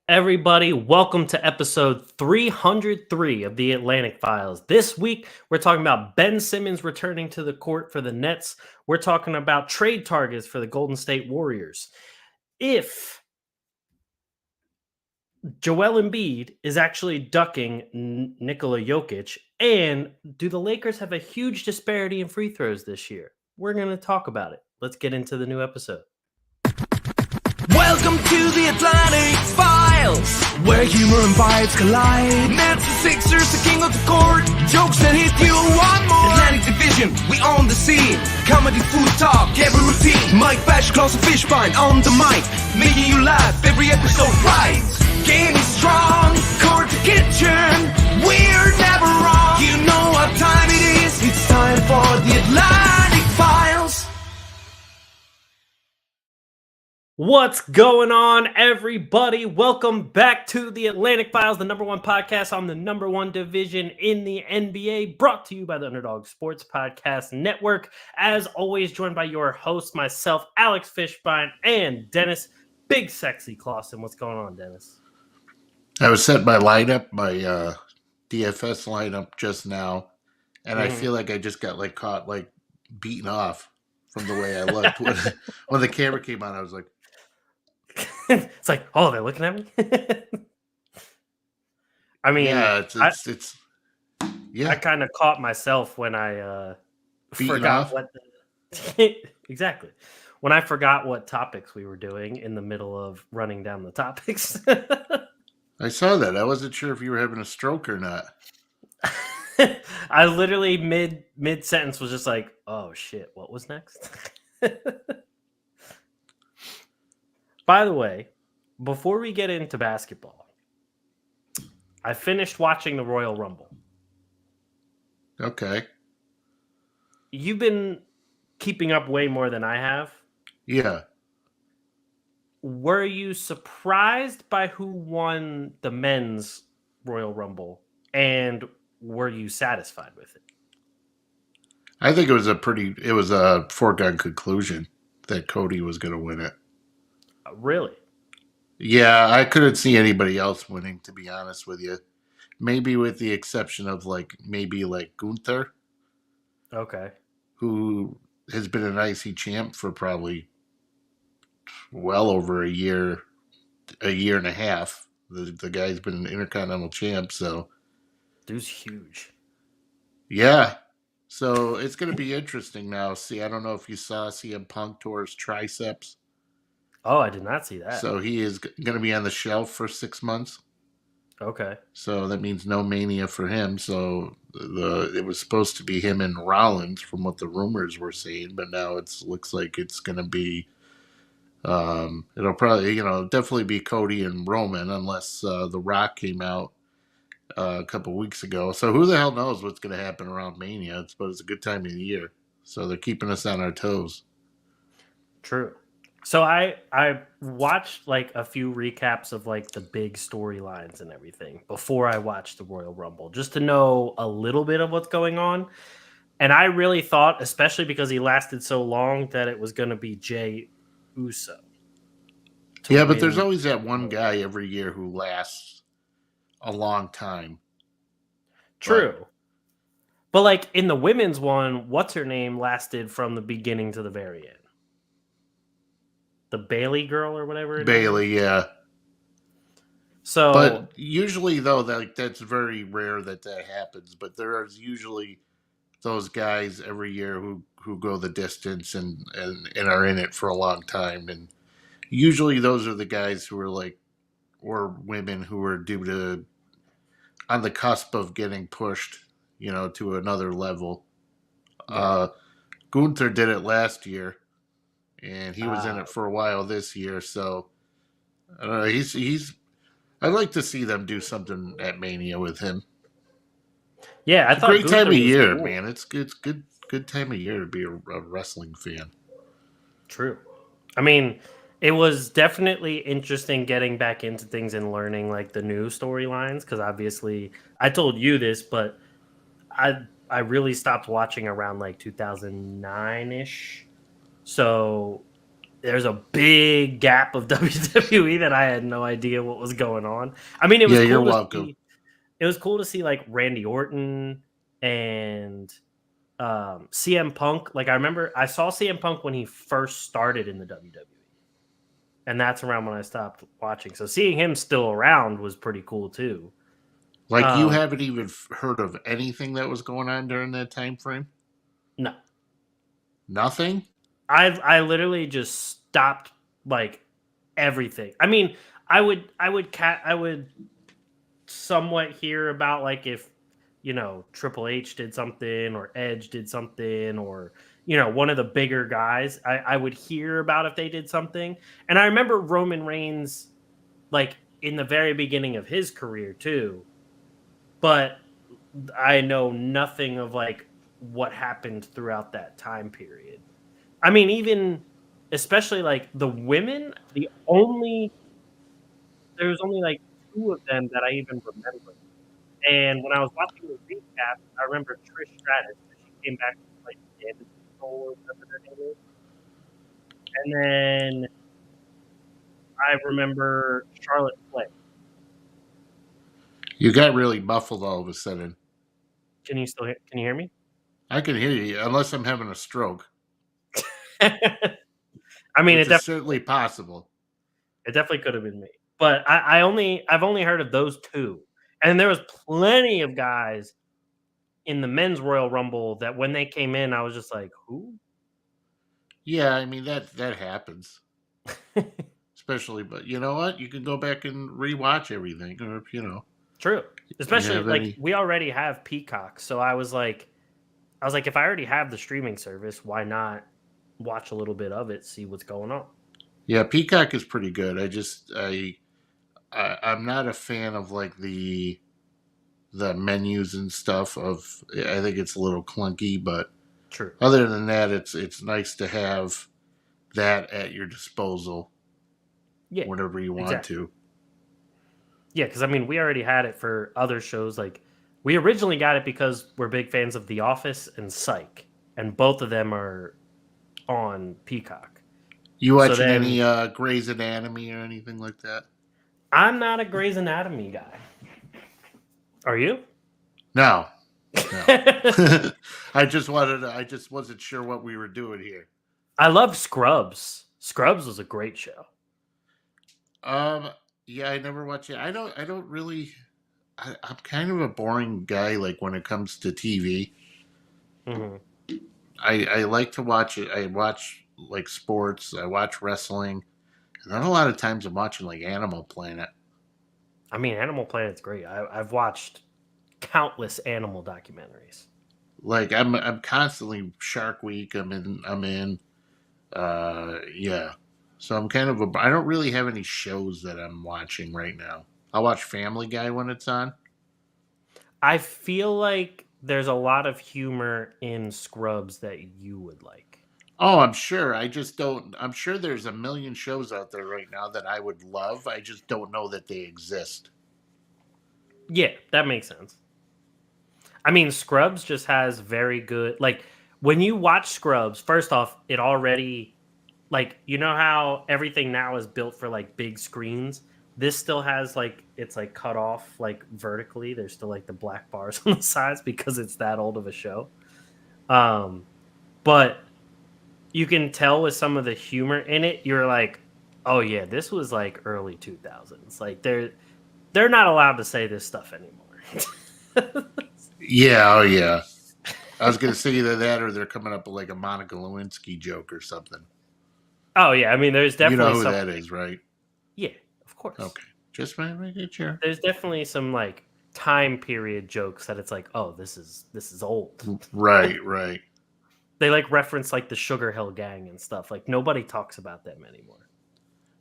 Everybody, welcome to episode 303 of the Atlantic Files. This week, we're talking about Ben Simmons returning to the court for the Nets. We're talking about trade targets for the Golden State Warriors. If Joel Embiid is actually ducking Nikola Jokic, and do the Lakers have a huge disparity in free throws this year? We're going to talk about it. Let's get into the new episode. Welcome to the Atlantic Files, where humor and vibes collide. Nets and Sixers, the king of the court. Jokes that hit you one more. Atlantic Division, we own the scene. Comedy, food talk, every routine. Mike Bash, Clausen, Fischbein on the mic, making you laugh every episode right. Game is strong, court to kitchen. We're never wrong. You know what time it is. It's time for the Atlantic Files. What's going on, everybody? Welcome back to the Atlantic Files, the number one podcast on the number one division in the NBA, brought to you by the Underdog Sports Podcast Network. As always, joined by your host, myself, Alex Fischbein, and Dennis, Big Sexy Clausen. What's going on, Dennis? I was set my lineup, my DFS lineup just now, and I feel like I just got caught beaten off from the way I looked. When the camera came on, I was like, It's like, oh, they're looking at me? I mean, yeah, it's I kind of caught myself when I forgot off? what exactly. When I forgot what topics we were doing in the middle of running down the topics. I saw that. I wasn't sure if you were having a stroke or not. I literally mid sentence was just like, oh shit, what was next? By the way, before we get into basketball, I finished watching the Royal Rumble. Okay. You've been keeping up way more than I have. Yeah. Were you surprised by who won the men's Royal Rumble? And were you satisfied with it? I think it was a foregone conclusion that Cody was going to win it. Really? Yeah, I couldn't see anybody else winning, to be honest with you. Maybe with the exception of maybe Gunther. Okay. Who has been an IC champ for probably well over a year and a half. The guy's been an Intercontinental champ, so Dude's huge. yeah. So it's going to be interesting now. See, I don't know if you saw CM Punk tore his triceps. Oh, I did not see that. So he is going to be on the shelf for 6 months. Okay. So that means no Mania for him. So it was supposed to be him and Rollins from what the rumors were saying, but now it looks like it's going to be it'll probably definitely be Cody and Roman unless The Rock came out a couple weeks ago. So who the hell knows what's going to happen around Mania? But it's a good time of the year, so they're keeping us on our toes. True. So I watched a few recaps of the big storylines and everything before I watched the Royal Rumble, just to know a little bit of what's going on. And I really thought, especially because he lasted so long, that it was going to be Jey Uso. Yeah, but there's always that one guy every year who lasts a long time. True. But in the women's one, what's her name lasted from the beginning to the very end? The Bailey girl or whatever. Bailey, yeah. So, but usually though, that's very rare that happens. But there are usually those guys every year who go the distance and are in it for a long time. And usually those are the guys who are or women who are on the cusp of getting pushed, to another level. Yeah. Gunther did it last year. And he was in it for a while this year, so I don't know. I'd like to see them do something at Mania with him. Yeah, it's a great time of year, cool. Man. It's good time of year to be a wrestling fan. True. I mean, it was definitely interesting getting back into things and learning the new storylines, because obviously I told you this, but I really stopped watching around 2009-ish. So there's a big gap of WWE that I had no idea what was going on. I mean, it was Yeah, cool you're to welcome. see. It was cool to see like Randy Orton and CM Punk. Like I remember I saw CM Punk when he first started in the WWE. And that's around when I stopped watching. So seeing him still around was pretty cool too. Like you Um, haven't even heard of anything that was going on during that time frame? no, Nothing? I literally just stopped like everything. I mean, I would somewhat hear about like if Triple H did something or Edge did something or one of the bigger guys. I would hear about if they did something, and I remember Roman Reigns like in the very beginning of his career too. But I know nothing of like what happened throughout that time period. I mean, even especially like the women, there's only like two of them that I even remember. And when I was watching the recap, I remember Trish Stratus. She came back with like Damage Control or whatever her name is. And then I remember Charlotte Flair. You got really muffled all of a sudden. Can you still can you hear me? I can hear you, unless I'm having a stroke, I mean, which is certainly possible. it definitely could have been me. But I've only heard of those two. And there was plenty of guys in the men's Royal Rumble that when they came in, I was just like, who? Yeah, I mean that happens. Especially, but you know what? You can go back and rewatch everything, or if True. you Especially have like any. we already have Peacock. So I was like, if I already have the streaming service, why not watch a little bit of it, see what's going on? Yeah, Peacock is pretty good. I'm not a fan of like the menus and stuff. I think it's a little clunky, but True. other than that, it's nice to have that at your disposal Yeah. whenever you want Exactly. to. Yeah, because I mean, we already had it for other shows. Like, we originally got it because we're big fans of The Office and Psych, and both of them are on Peacock. You So watching then, any Grey's Anatomy or anything like that? I'm not a Grey's Anatomy guy. Are you? No, no. I just wasn't sure what we were doing here. I love Scrubs. Scrubs was a great show. Um, yeah, I never watched it. I don't really. I'm kind of a boring guy. Like when it comes to TV, Mm-hmm. I like to watch it. I watch like sports. I watch wrestling, and then a lot of times I'm watching like Animal Planet. I mean, Animal Planet's great. I've watched countless animal documentaries. Like I'm constantly Shark Week. I'm in. Yeah. So I'm kind of a. I don't really have any shows that I'm watching right now. I watch Family Guy when it's on. I feel like there's a lot of humor in Scrubs that you would like. Oh, I'm sure. I just don't. I'm sure there's a million shows out there right now that I would love. I just don't know that they exist. Yeah, that makes sense. I mean, Scrubs just has very good like when you watch Scrubs, first off, it already like how everything now is built for like big screens. This still has like it's like cut off like vertically. There's still like the black bars on the sides because it's that old of a show. But you can tell with some of the humor in it, you're like, oh yeah, this was like early 2000s. Like they're not allowed to say this stuff anymore. Yeah. Oh, yeah. I was gonna say either that or they're coming up with like a Monica Lewinsky joke or something. Oh yeah, I mean, there's You know definitely who some. that is, right? Yeah, of course. Okay. Just making sure. There's definitely some like time period jokes that it's like, oh, this is old. Right. Right. They like reference like the Sugar Hill Gang and stuff. Like nobody talks about them anymore.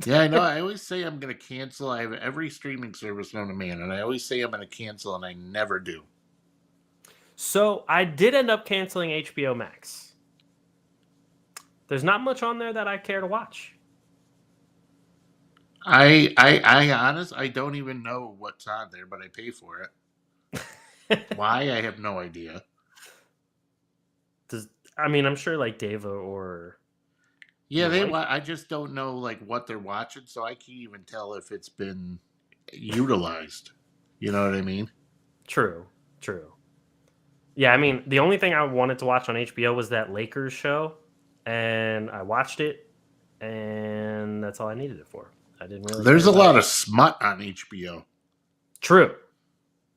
Yeah, I know. I always say I'm gonna cancel. I have every streaming service known to man, and I always say I'm gonna cancel, and I never do. So I did end up canceling HBO Max. There's not much on there that I care to watch. I don't even know what's on there, but I pay for it. Why? I have no idea. I mean, I'm sure like Deva or Yeah, your wife. I just don't know like what they're watching, so I can't even tell if it's been utilized. You know what I mean? True. Yeah, I mean, the only thing I wanted to watch on HBO was that Lakers show, and I watched it, and that's all I needed it for. I didn't really care There's a about lot it. of smut on HBO. True.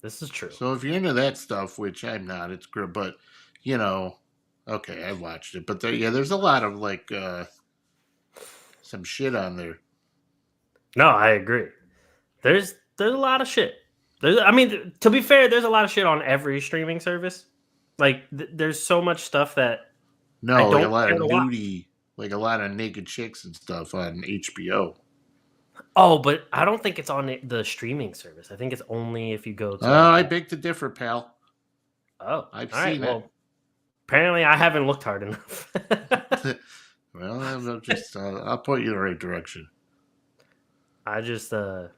This is true. So if you're into that stuff, which I'm not, it's good. But you know, okay, I watched it. But there's a lot of like some shit on there. No, I agree. There's a lot of shit. I mean, to be fair, there's a lot of shit on every streaming service. Like, there's so much stuff that I No, like a don't lot care of to watch. nudie, like a lot of naked chicks and stuff on HBO. Oh, but I don't think it's on the streaming service. I think it's only if you go to Oh, like. I beg to differ, pal. Oh, I've all right. seen Well, apparently I haven't looked hard enough. it. Well, I'm just I'll point you in the right direction. I just I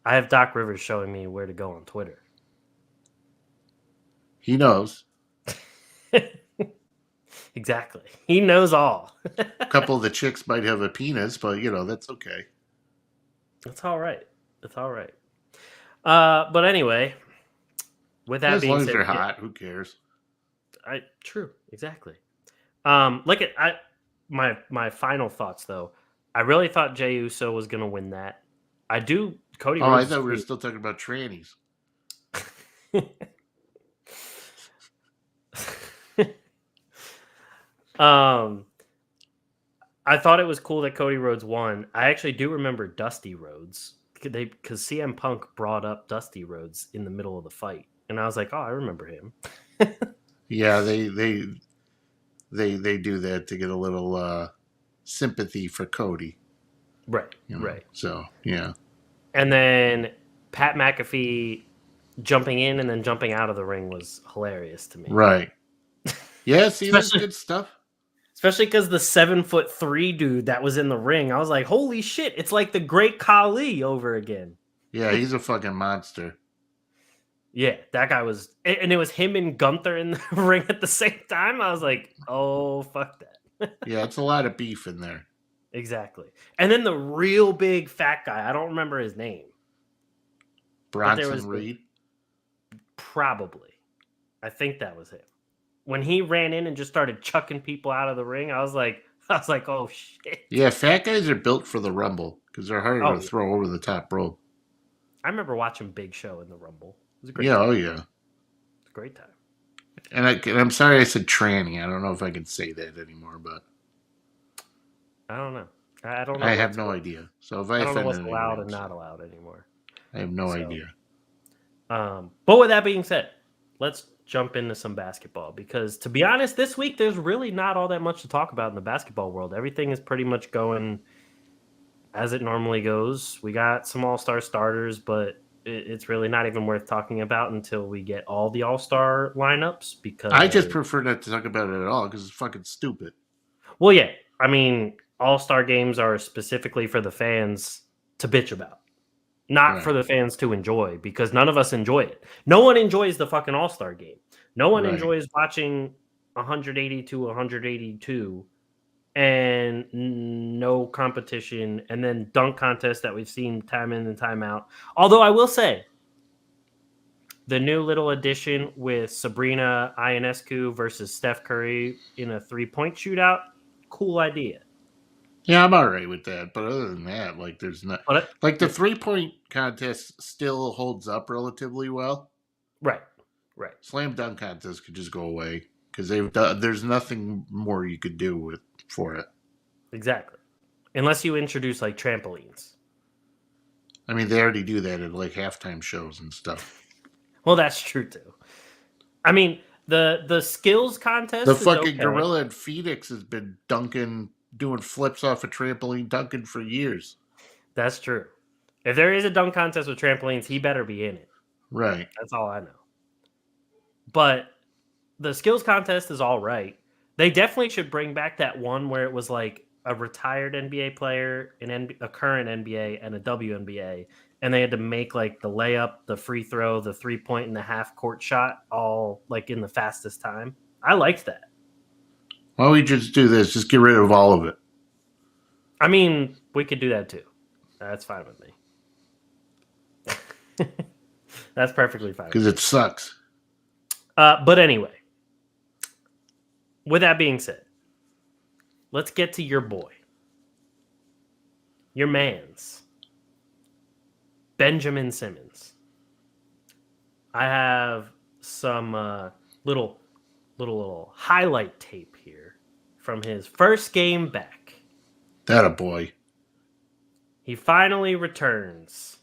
have Doc Rivers showing me where to go on Twitter. He knows. Exactly. He knows all. A couple of the chicks might have a penis, but that's okay. It's all right. It's all right. But anyway, with that As being long as said, they're hot, who cares? True, exactly. My final thoughts though. I really thought Jey Uso was gonna win that. I do. Cody. Oh, I Rhodes thought we were still talking about trannies. I thought it was cool that Cody Rhodes won. I actually do remember Dusty Rhodes because CM Punk brought up Dusty Rhodes in the middle of the fight, and I was like, "Oh, I remember him." Yeah, they do that to get a little sympathy for Cody. Right, right. So yeah, and then Pat McAfee jumping in and then jumping out of the ring was hilarious to me. Right. Yeah, see, that's good stuff. Especially because the 7'3" dude that was in the ring, I was like, holy shit, it's like the great Khali over again. Yeah, he's a fucking monster. Yeah, that guy was, and it was him and Gunther in the ring at the same time. I was like, oh, fuck that. Yeah, it's a lot of beef in there. Exactly. And then the real big fat guy, I don't remember his name. Bronson Reed? Probably. I think that was him. When he ran in and just started chucking people out of the ring, I was like, oh shit. Yeah, fat guys are built for the Rumble because they're harder to throw over the top rope. I remember watching Big Show in the Rumble. It was a great time. Oh yeah. It's a great time. And I'm sorry I said tranny. I don't know if I can say that anymore, but I don't know. I don't know. I have no idea. So if I don't know what's offended allowed anyone, and not allowed anymore. I have no idea. But with that being said, let's jump into some basketball because, to be honest, this week there's really not all that much to talk about in the basketball world. Everything is pretty much going as it normally goes. We got some all-star starters, but it's really not even worth talking about until we get all the all-star lineups. Because I just prefer not to talk about it at all because it's fucking stupid. Well, yeah, I mean, all-star games are specifically for the fans to bitch about. Not for the fans to enjoy, because none of us enjoy it. No one enjoys the fucking All-Star game. No one enjoys watching 180 to 182 and no competition, and then dunk contests that we've seen time in and time out. Although I will say, the new little addition with Sabrina Ionescu versus Steph Curry in a three-point shootout, cool idea. Yeah, I'm all right with that. But other than that, like, there's not like the 3-point contest still holds up relatively well. Right. Slam dunk contest could just go away because there's nothing more you could do for it. Exactly, unless you introduce like trampolines. I mean, they already do that at like halftime shows and stuff. Well, that's true too. I mean, the skills contest. The fucking gorilla in Phoenix has been doing flips off a trampoline dunking for years. That's true. If there is a dunk contest with trampolines, he better be in it. Right. That's all I know. But the skills contest is all right. They definitely should bring back that one where it was like a retired NBA player, a current NBA, and a WNBA, and they had to make like the layup, the free throw, the 3-point and the half court shot all like in the fastest time. I liked that. Why don't we just do this? Just get rid of all of it. I mean, we could do that too. That's fine with me. That's perfectly fine. Because it sucks. But anyway, with that being said, let's get to your boy. Your man's. Benjamin Simmons. I have some little highlight tape here from his first game back. That a boy. He finally returns.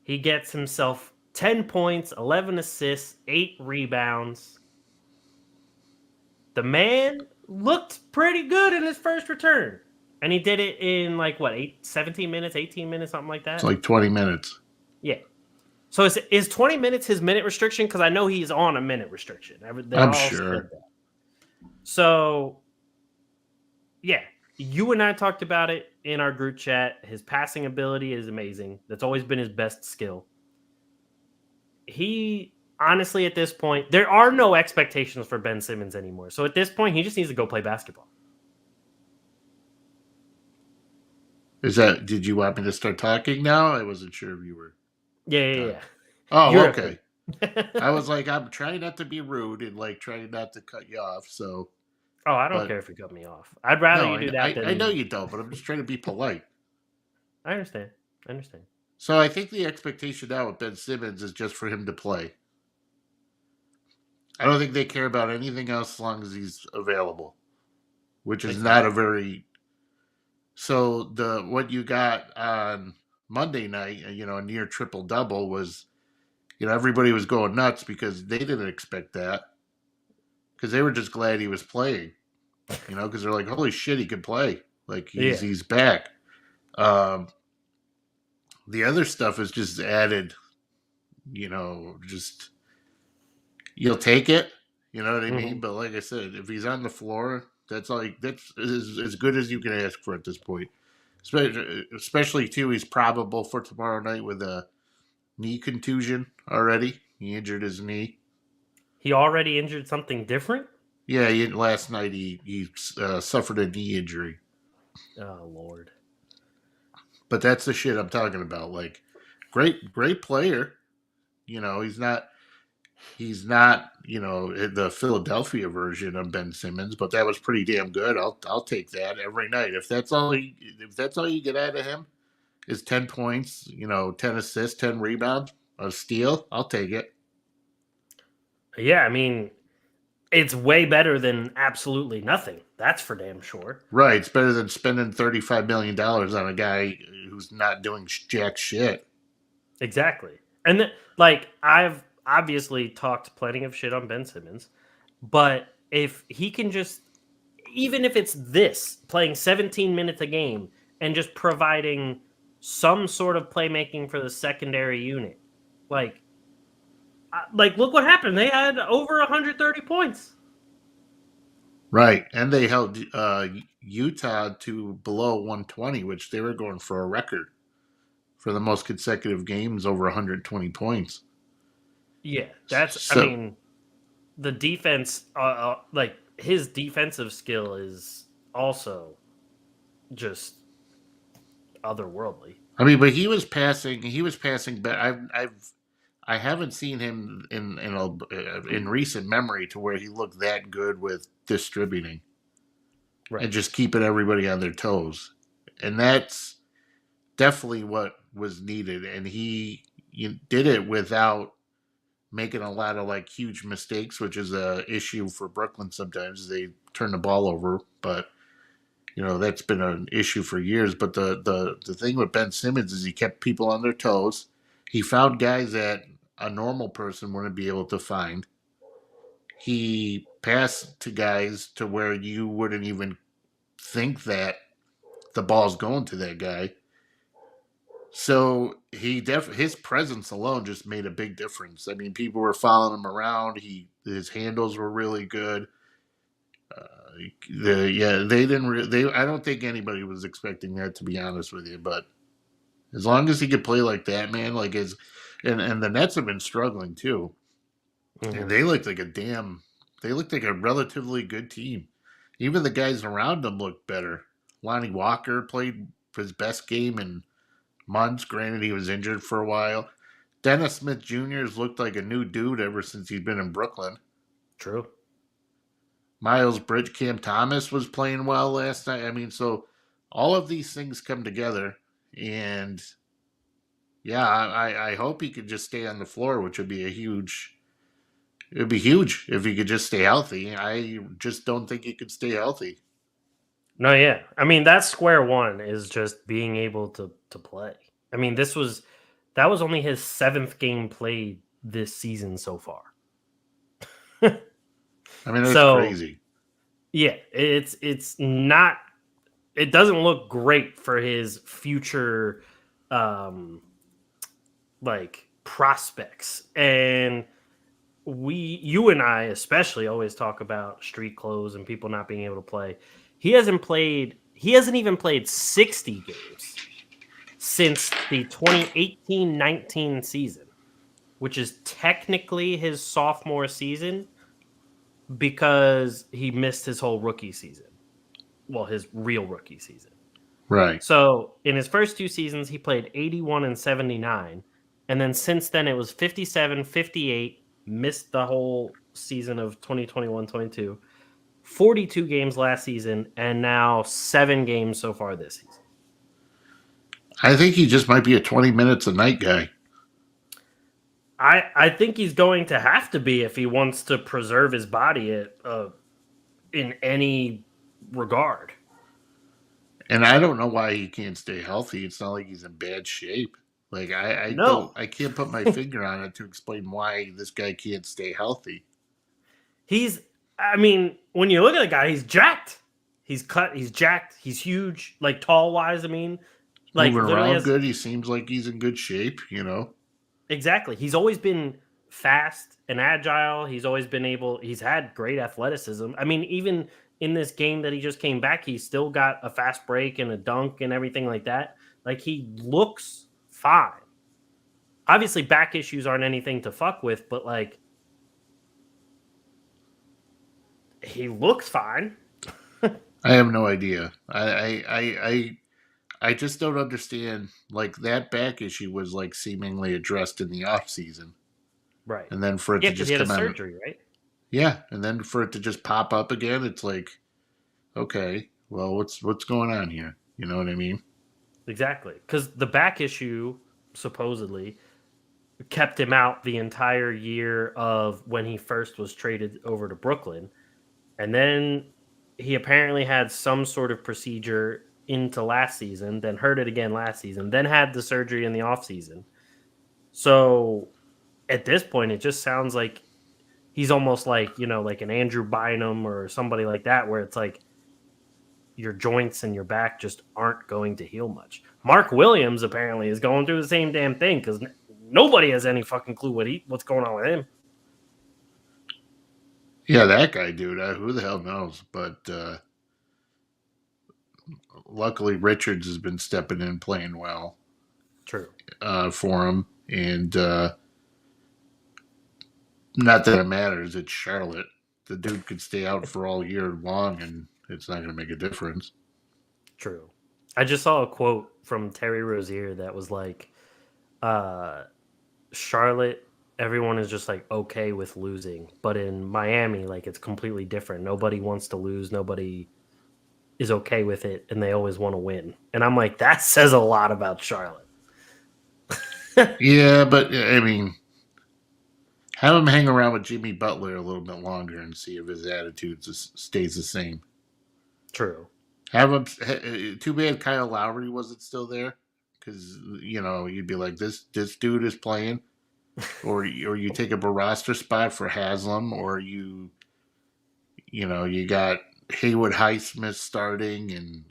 He gets himself 10 points, 11 assists, 8 rebounds. The man looked pretty good in his first return. And he did it in 17 minutes, 18 minutes, something like that? It's like 20 minutes. Yeah. So is 20 minutes his minute restriction? Because I know he's on a minute restriction. I'm sure. So, yeah. You and I talked about it in our group chat. His passing ability is amazing. That's always been his best skill. He, honestly, at this point, there are no expectations for Ben Simmons anymore. So at this point, he just needs to go play basketball. Did you want me to start talking now? I wasn't sure if you were. Yeah. Oh, You're okay. I was like, I'm trying not to be rude and trying not to cut you off. So. Oh, I don't care if you cut me off. I'd rather you do that. I know you don't, but I'm just trying to be polite. I understand. So I think the expectation now with Ben Simmons is just for him to play. I don't think they care about anything else as long as he's available, which is not a very. So what you got on Monday night, a near triple double was, everybody was going nuts because they didn't expect that. Because they were just glad he was playing, because they're like, holy shit, he can play. He's back. The other stuff is just added, just you'll take it. You know what I mean? But like I said, if he's on the floor, that's as good as you can ask for at this point. Especially, too, he's probable for tomorrow night with a knee contusion already. He injured his knee. He already injured something different? Yeah, last night he suffered a knee injury. Oh, Lord. But that's the shit I'm talking about. Great player. He's not the Philadelphia version of Ben Simmons, but that was pretty damn good. I'll take that every night. If that's all you get out of him is 10 points, 10 assists, 10 rebounds, a steal, I'll take it. Yeah, I mean, it's way better than absolutely nothing. That's for damn sure. Right. It's better than spending $35 million on a guy who's not doing jack shit. Exactly. And I've obviously talked plenty of shit on Ben Simmons, but if he can just, even if it's playing 17 minutes a game and just providing some sort of playmaking for the secondary unit, look what happened. They had over 130 points. Right. And they held Utah to below 120, which they were going for a record for the most consecutive games over 120 points. Yeah. The defense, his defensive skill is also just otherworldly. I mean, but he was passing, but I haven't seen him in recent memory to where he looked that good with distributing, right, and just keeping everybody on their toes. And that's definitely what was needed. And he did it without making a lot of huge mistakes, which is a issue for Brooklyn sometimes. They turn the ball over, but that's been an issue for years. But the thing with Ben Simmons is he kept people on their toes. He found guys that a normal person wouldn't be able to find. He passed to guys to where you wouldn't even think that the ball's going to that guy. So his presence alone just made a big difference. I mean, people were following him around. His handles were really good. They didn't. I don't think anybody was expecting that, to be honest with you. But as long as he could play like that, man, and the Nets have been struggling too, and they looked like a relatively good team. Even the guys around them looked better. Lonnie Walker played his best game in months. Granted, he was injured for a while. Dennis Smith Jr. has looked like a new dude ever since he's been in Brooklyn. True. Miles Bridge, Cam Thomas was playing well last night. I mean, so all of these things come together, and yeah, I hope he could just stay on the floor, which would be it'd be huge if he could just stay healthy. I just don't think he could stay healthy. No, yeah. I mean, that's square one is just being able to play. I mean, that was only his 7th game played this season so far. I mean, that's crazy. Yeah, it's not. It doesn't look great for his future, like prospects. And you and I especially always talk about street clothes and people not being able to play. He hasn't even played 60 games since the 2018-19 season, which is technically his sophomore season because he missed his whole rookie season. Well, his real rookie season. Right. So in his first 2 seasons, he played 81 and 79. And then since then, it was 57, 58, missed the whole season of 2021-22, 42 games last season, and now 7 games so far this season. I think he just might be a 20 minutes a night guy. I think he's going to have to be if he wants to preserve his body in any regard. And I don't know why he can't stay healthy. It's not like he's in bad shape. Like I can't put my finger on it to explain why this guy can't stay healthy. I mean, when you look at the guy, he's jacked. He's cut. He's jacked. He's huge. Like tall wise, I mean, like moving around good. He seems like he's in good shape. You know. Exactly. He's always been fast and agile. He's always been he's had great athleticism. I mean, even in this game that he just came back, he still got a fast break and a dunk and everything like that. Like, he looks fine. Obviously, back issues aren't anything to fuck with, but, like, he looks fine. I have no idea. I just don't understand. Like, that back issue was, like, seemingly addressed in the off season. Right. And then for it to just he had come a out. surgery, right? Yeah. And then for it to just pop up again, it's like, okay, well, what's going on here? You know what I mean? Exactly. Because the back issue, supposedly, kept him out the entire year of when he first was traded over to Brooklyn. And then he apparently had some sort of procedure into last season, then hurt it again last season, then had the surgery in the offseason. So at this point, it just sounds like he's almost like, like an Andrew Bynum or somebody like that, where it's like your joints and your back just aren't going to heal much. Mark Williams apparently is going through the same damn thing because nobody has any fucking clue what's going on with him. Yeah, that guy, dude. Who the hell knows? But luckily, Richards has been stepping in, playing well. True. For him. And not that it matters. It's Charlotte. The dude could stay out for all year long, and it's not going to make a difference. True. I just saw a quote from Terry Rozier that was like, Charlotte, everyone is just like okay with losing. But in Miami, like, it's completely different. Nobody wants to lose. Nobody is okay with it, and they always want to win. And I'm like, that says a lot about Charlotte. Yeah, but I mean, have him hang around with Jimmy Butler a little bit longer and see if his attitude stays the same. True. Have him. Too bad Kyle Lowry wasn't still there, because you'd be like, this dude is playing, or you take up a roster spot for Haslam, or you got Haywood Highsmith starting, and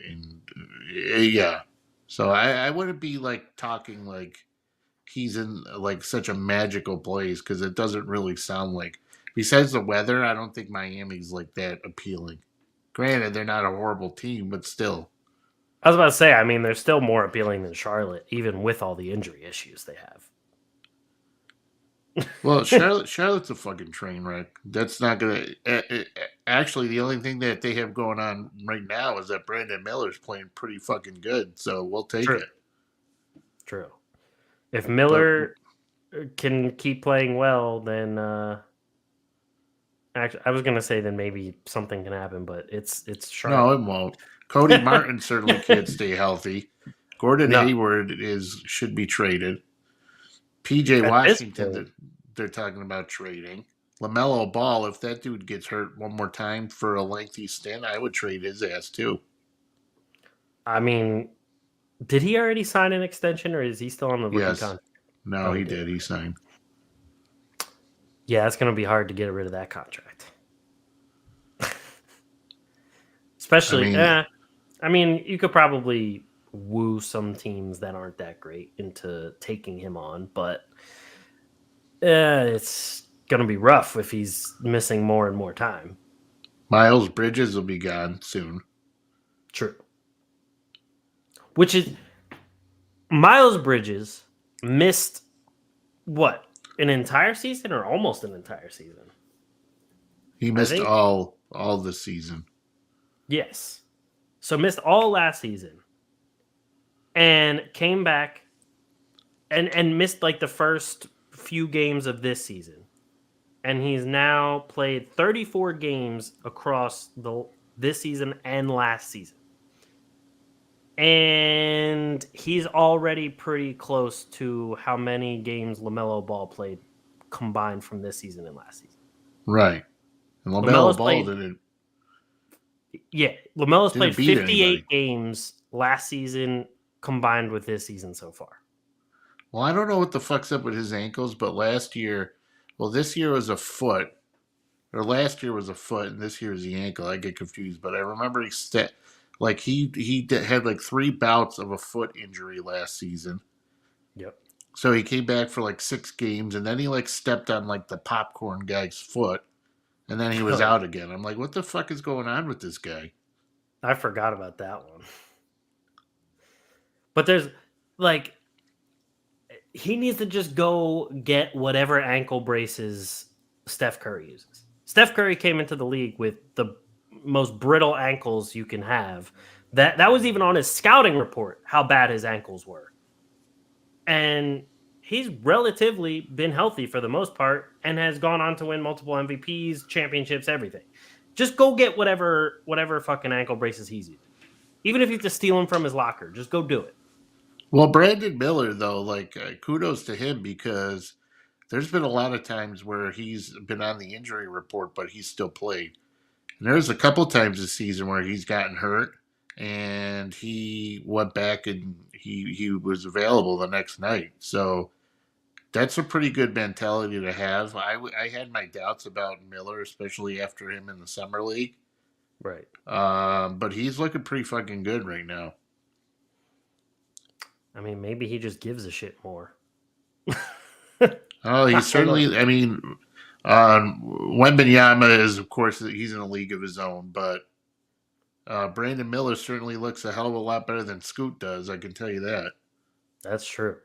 yeah. So I wouldn't be like talking like he's in like such a magical place, because it doesn't really sound like. Besides the weather, I don't think Miami's like that appealing. Granted, they're not a horrible team, but still. I was about to say, I mean, they're still more appealing than Charlotte, even with all the injury issues they have. Well, Charlotte's a fucking train wreck. That's not gonna. Actually, the only thing that they have going on right now is that Brandon Miller's playing pretty fucking good. So we'll take True. it. True. If But Miller can keep playing well, then actually, I was gonna say then maybe something can happen, but it's no, Charlotte. it won't. Cody Martin certainly can't stay healthy. Gordon No, Hayward should be traded. PJ at this Washington, point, they're talking about trading. LaMelo Ball, if that dude gets hurt one more time for a lengthy stint, I would trade his ass too. I mean, did he already sign an extension, or is he still on the rookie Yes. contract? No, Oh, he he did. did. He signed. Yeah, it's gonna be hard to get rid of that contract. Especially, I I mean, you could probably woo some teams that aren't that great into taking him on, but it's gonna be rough if he's missing more and more time. Miles Bridges will be gone soon. True. Which is Miles Bridges missed what, an entire season or almost an entire season? He missed all the season. Yes. So missed all last season and came back and missed like the first few games of this season. And he's now played 34 games across this season and last season. And he's already pretty close to how many games LaMelo Ball played combined from this season and last season. Right. And LaMelo Ball didn't. Yeah, LaMelo's played beat 58 anybody. games last season combined with this season so far. Well, I don't know what the fuck's up with his ankles, but this year was a foot, or last year was a foot, and this year is the ankle. I get confused, but I remember he had like 3 bouts of a foot injury last season. Yep. So he came back for like 6 games, and then he like stepped on like the popcorn guy's foot, and then he was out again. I'm like, what the fuck is going on with this guy? I forgot about that one. But there's like, he needs to just go get whatever ankle braces Steph Curry uses. Steph Curry came into the league with the most brittle ankles you can have. That was even on his scouting report, how bad his ankles were. And he's relatively been healthy for the most part and has gone on to win multiple MVPs, championships, everything. Just go get whatever fucking ankle braces he's using. Even if you have to steal them from his locker, just go do it. Well, Brandon Miller, though, like, kudos to him because there's been a lot of times where he's been on the injury report, but he's still played. And there's a couple times this season where he's gotten hurt, and he went back and he was available the next night. So that's a pretty good mentality to have. I had my doubts about Miller, especially after him in the summer league. Right. But he's looking pretty fucking good right now. I mean, maybe he just gives a shit more. Oh, he's certainly. I mean, Wembanyama is, of course, he's in a league of his own, but Brandon Miller certainly looks a hell of a lot better than Scoot does. I can tell you that. That's true.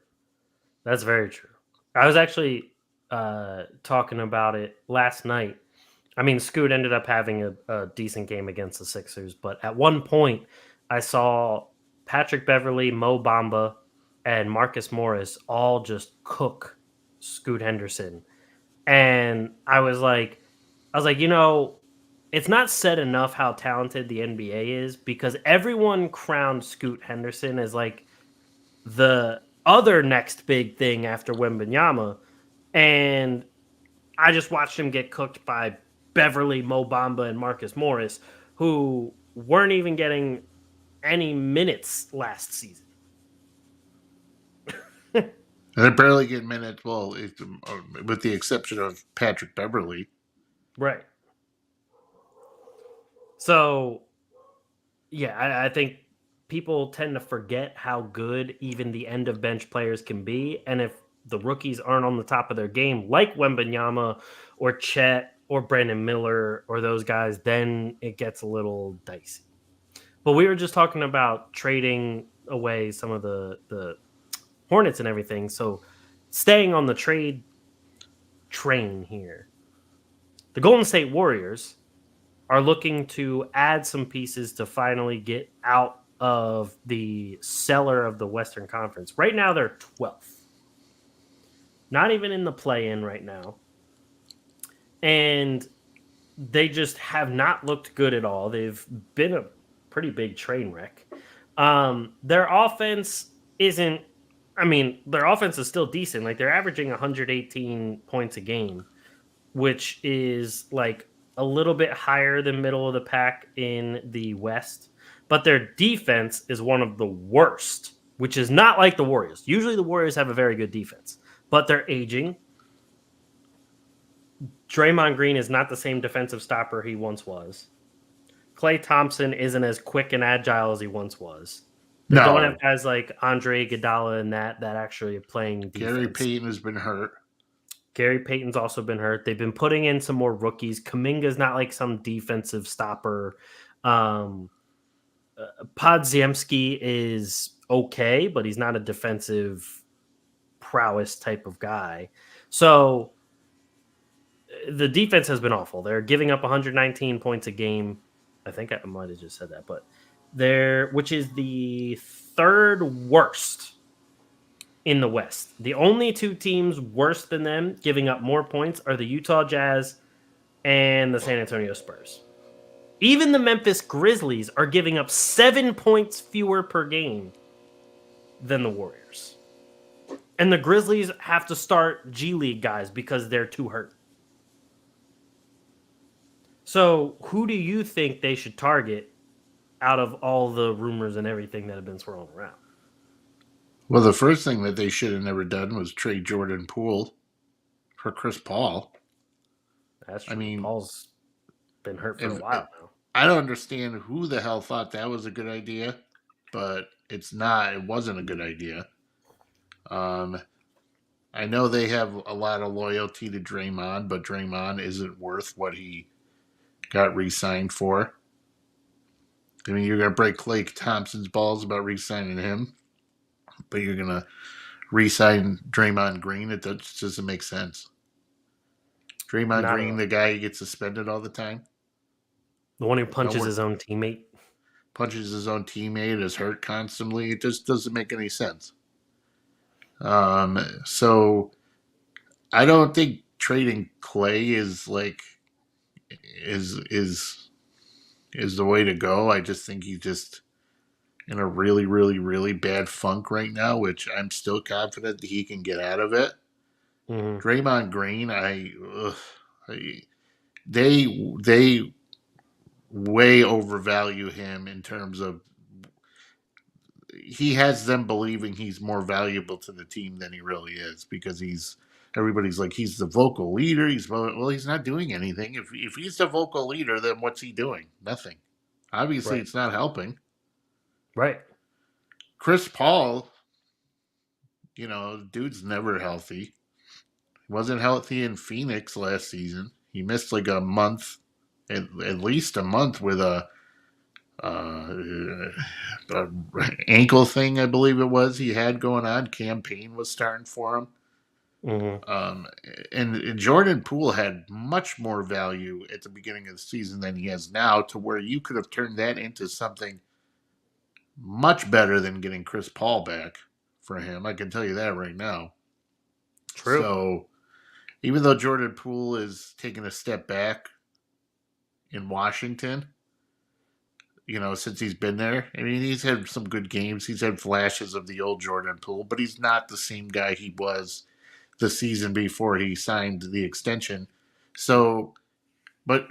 That's very true. I was actually talking about it last night. I mean, Scoot ended up having a decent game against the Sixers, but at one point, I saw Patrick Beverley, Mo Bamba, and Marcus Morris all just cook Scoot Henderson. And I was like, it's not said enough how talented the NBA is because everyone crowned Scoot Henderson as like the other next big thing after Wembanyama. And I just watched him get cooked by Beverly, Mo Bamba, and Marcus Morris, who weren't even getting any minutes last season. They're barely getting minutes, well, with the exception of Patrick Beverley. Right. So, yeah, I think people tend to forget how good even the end of bench players can be. And if the rookies aren't on the top of their game, like Wembanyama or Chet or Brandon Miller or those guys, then it gets a little dicey. But we were just talking about trading away some of the Hornets and everything. So staying on the trade train here. The Golden State Warriors are looking to add some pieces to finally get out of the cellar of the Western Conference. Right now, they're 12th. Not even in the play-in right now. And they just have not looked good at all. They've been a pretty big train wreck. Their offense isn't... I mean, their offense is still decent. Like, they're averaging 118 points a game, which is, like, a little bit higher than middle of the pack in the West. But their defense is one of the worst, which is not like the Warriors. Usually the Warriors have a very good defense, but they're aging. Draymond Green is not the same defensive stopper he once was. Klay Thompson isn't as quick and agile as he once was. They don't have guys like Andre Iguodala and that actually are playing defense. Gary Payton has been hurt. Gary Payton's also been hurt. They've been putting in some more rookies. Kuminga's not like some defensive stopper. Podziemski is okay, but he's not a defensive prowess type of guy. So the defense has been awful. They're giving up 119 points a game. I think I might have just said that, but which is the third worst in the West. The only two teams worse than them giving up more points are the Utah Jazz and the San Antonio Spurs. Even the Memphis Grizzlies are giving up 7 points fewer per game than the Warriors. And the Grizzlies have to start G League guys because they're too hurt. So who do you think they should target out of all the rumors and everything that have been swirling around? Well, the first thing that they should have never done was trade Jordan Poole for Chris Paul. That's true. I mean, Paul's been hurt for a while now. I don't understand who the hell thought that was a good idea, but it's not. It wasn't a good idea. I know they have a lot of loyalty to Draymond, but Draymond isn't worth what he got re-signed for. I mean, you're going to break Klay Thompson's balls about re-signing him, but you're going to re-sign Draymond Green. It just doesn't make sense. Draymond Green, the guy who gets suspended all the time. The one who punches his own teammate. Punches his own teammate, is hurt constantly. It just doesn't make any sense. So I don't think trading Klay is the way to go. I just think he's just in a really, really, really bad funk right now, which I'm still confident that he can get out of it. Mm-hmm. Draymond Green, they way overvalue him in terms of he has them believing he's more valuable to the team than he really is, because everybody's like, he's the vocal leader. He's not doing anything. If he's the vocal leader, then what's he doing? Nothing. Obviously, It's not helping. Right. Chris Paul, dude's never healthy. He wasn't healthy in Phoenix last season. He missed like a month, at least a month, with a ankle thing, I believe it was, he had going on. Campaign was starting for him. Mm-hmm. And Jordan Poole had much more value at the beginning of the season than he has now, to where you could have turned that into something much better than getting Chris Paul back for him. I can tell you that right now. True. So even though Jordan Poole is taking a step back in Washington, since he's been there, I mean, he's had some good games. He's had flashes of the old Jordan Poole, but he's not the same guy he was the season before he signed the extension. So, but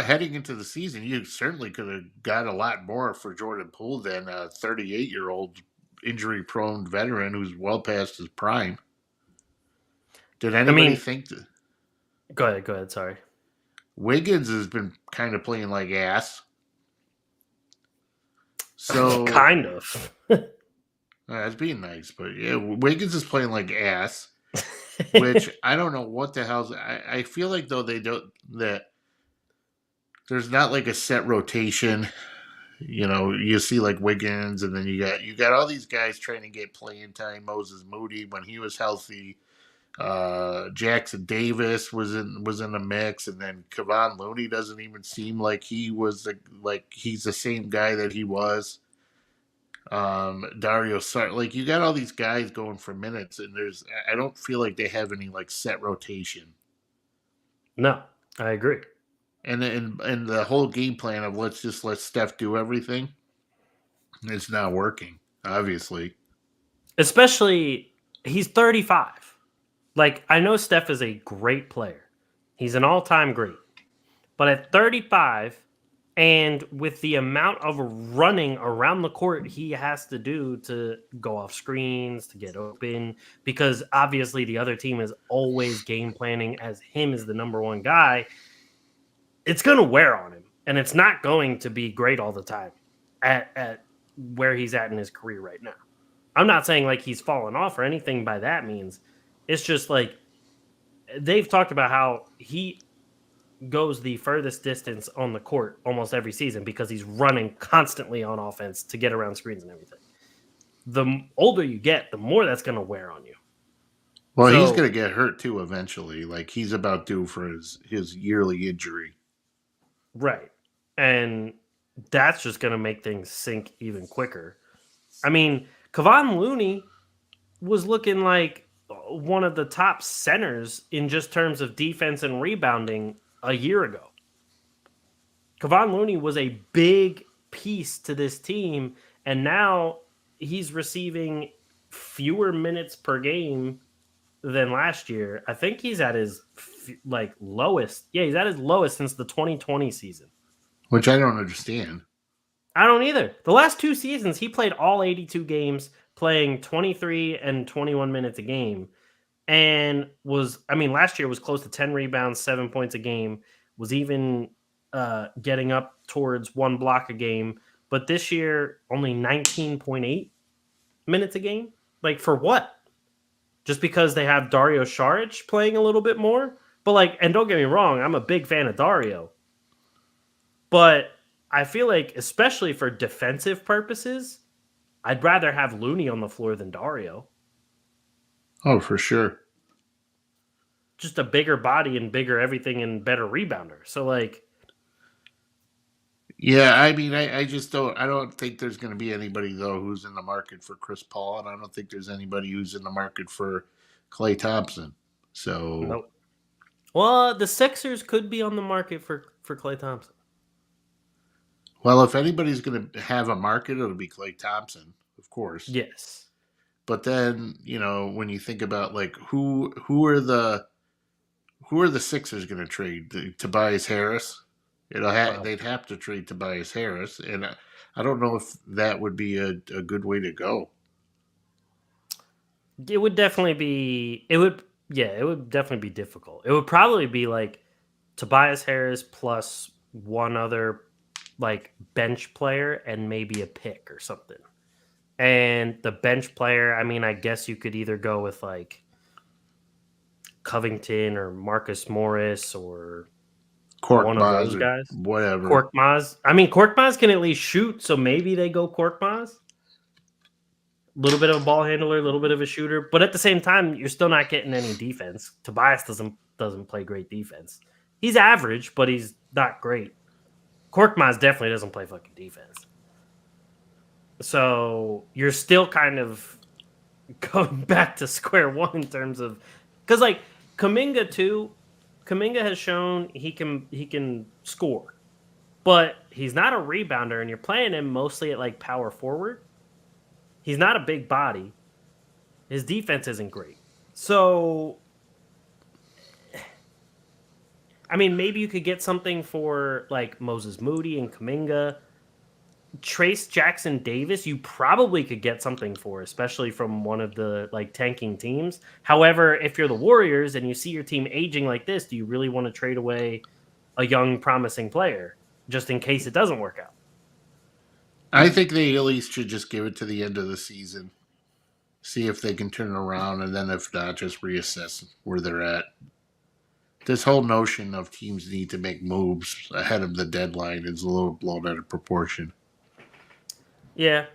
heading into the season, you certainly could have got a lot more for Jordan Poole than a 38-year-old injury-prone veteran who's well past his prime. Did anybody think that? Go ahead. Sorry. Wiggins has been kind of playing like ass. So kind of. That's being nice, but yeah, Wiggins is playing like ass. Which I don't know what the hell's. I feel like though that there's not like a set rotation. You see like Wiggins, and then you got all these guys trying to get playing time. Moses Moody when he was healthy, Jackson Davis was in the mix, and then Kevon Looney doesn't even seem like he's the same guy that he was. Dario Sar, like you got all these guys going for minutes, and I don't feel like they have any like set rotation. No, I agree. And the whole game plan of let's just let Steph do everything, it's not working, obviously. Especially, he's 35. Like, I know Steph is a great player. He's an all-time great. But at 35, and with the amount of running around the court he has to do to go off screens, to get open, because obviously the other team is always game planning as him as the number one guy, it's going to wear on him. And it's not going to be great all the time at where he's at in his career right now. I'm not saying like he's fallen off or anything by that means. It's just like they've talked about how he goes the furthest distance on the court almost every season because he's running constantly on offense to get around screens and everything. The older you get, the more that's going to wear on you. Well, he's going to get hurt too eventually. Like he's about due for his yearly injury. Right. And that's just going to make things sink even quicker. I mean, Kevon Looney was looking like one of the top centers in just terms of defense and rebounding a year ago. Kevon Looney was a big piece to this team, and now he's receiving fewer minutes per game than last year. I think he's at his lowest. Yeah, he's at his lowest since the 2020 season. Which I don't understand. I don't either. The last 2 seasons, he played all 82 games, playing 23 and 21 minutes a game. And last year was close to 10 rebounds, 7 points a game, was even getting up towards 1 block a game. But this year, only 19.8 minutes a game. Like, for what? Just because they have Dario Saric playing a little bit more? But, and don't get me wrong, I'm a big fan of Dario. But I feel like, especially for defensive purposes, I'd rather have Looney on the floor than Dario. Oh, for sure. Just a bigger body and bigger everything and better rebounder. So, yeah, I mean, I don't think there's going to be anybody, though, who's in the market for Chris Paul, and I don't think there's anybody who's in the market for Klay Thompson. So, nope. Well, the Sixers could be on the market for Klay Thompson. Well, if anybody's going to have a market, it'll be Klay Thompson, of course. Yes. But then, when you think about who are the Sixers going to trade? Tobias Harris? They'd have to trade Tobias Harris, and I don't know if that would be a good way to go. It would definitely be. It would definitely be difficult. It would probably be Tobias Harris plus one other bench player and maybe a pick or something. And the bench player, I guess you could either go with Covington or Marcus Morris or one of those guys. Whatever. Korkmaz. Korkmaz can at least shoot, so maybe they go Korkmaz. A little bit of a ball handler, a little bit of a shooter, but at the same time, you're still not getting any defense. Tobias doesn't play great defense. He's average, but he's not great. Korkmaz definitely doesn't play fucking defense. So you're still kind of going back to square one in terms of, because Kuminga too. Kuminga has shown he can score, but he's not a rebounder, and you're playing him mostly at power forward. He's not a big body. His defense isn't great. So, maybe you could get something for Moses Moody and Kuminga. Trace Jackson Davis, you probably could get something for, especially from one of the tanking teams. However, if you're the Warriors and you see your team aging like this, do you really want to trade away a young, promising player just in case it doesn't work out? I think they at least should just give it to the end of the season, see if they can turn it around, and then if not, just reassess where they're at. This whole notion of teams need to make moves ahead of the deadline is a little blown out of proportion. Yeah,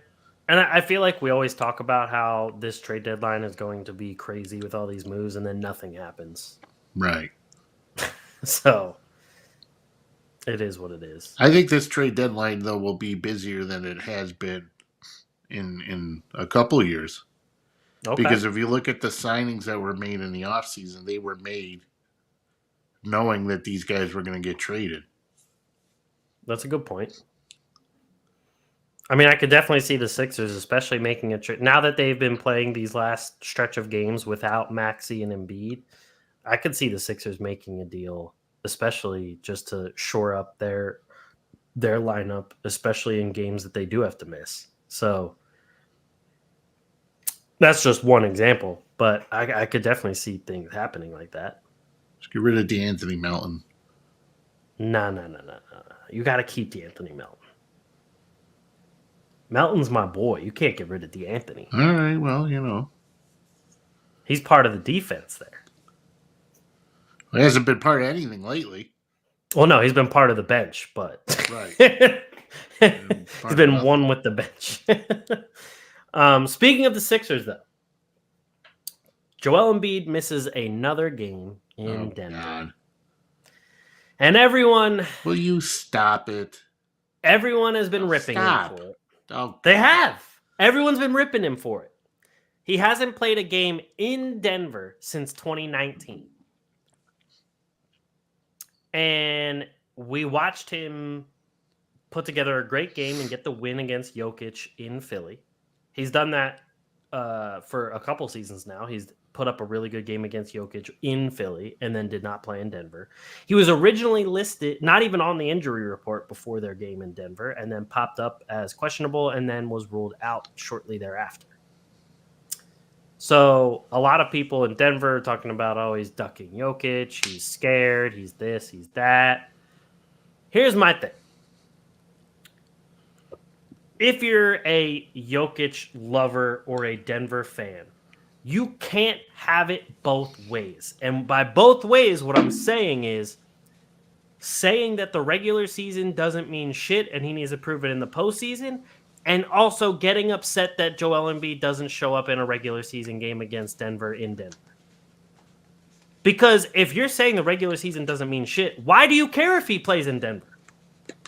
And I feel like we always talk about how this trade deadline is going to be crazy with all these moves, and then nothing happens. Right. So it is what it is. I think this trade deadline, though, will be busier than it has been in a couple of years. Okay. Because if you look at the signings that were made in the offseason, they were made knowing that these guys were going to get traded. That's a good point. I mean, I could definitely see the Sixers, especially making a trade. Now that they've been playing these last stretch of games without Maxey and Embiid, I could see the Sixers making a deal, especially just to shore up their lineup, especially in games that they do have to miss. So that's just one example, but I could definitely see things happening like that. Just get rid of DeAnthony Melton. No. You got to keep DeAnthony Melton. Melton's my boy. You can't get rid of DeAnthony. All right, well, you know. He's part of the defense there. He hasn't been part of anything lately. Well, no, he's been part of the bench, but right. He's been one with the bench. Speaking of the Sixers, though, Joel Embiid misses another game in Denver. God. And everyone... Will you stop it? Everyone has been ripping him for it. Oh, they have. Everyone's been ripping him for it. He hasn't played a game in Denver since 2019. And we watched him put together a great game and get the win against Jokic in Philly. He's done that for a couple seasons now. He's put up a really good game against Jokic in Philly and then did not play in Denver. He was originally listed, not even on the injury report before their game in Denver, and then popped up as questionable and then was ruled out shortly thereafter. So a lot of people in Denver are talking about, oh, he's ducking Jokic, he's scared, he's this, he's that. Here's my thing. If you're a Jokic lover or a Denver fan, you can't have it both ways. And by both ways, what I'm saying is saying that the regular season doesn't mean shit and he needs to prove it in the postseason, and also getting upset that Joel Embiid doesn't show up in a regular season game against Denver in Denver. Because if you're saying the regular season doesn't mean shit, why do you care if he plays in Denver?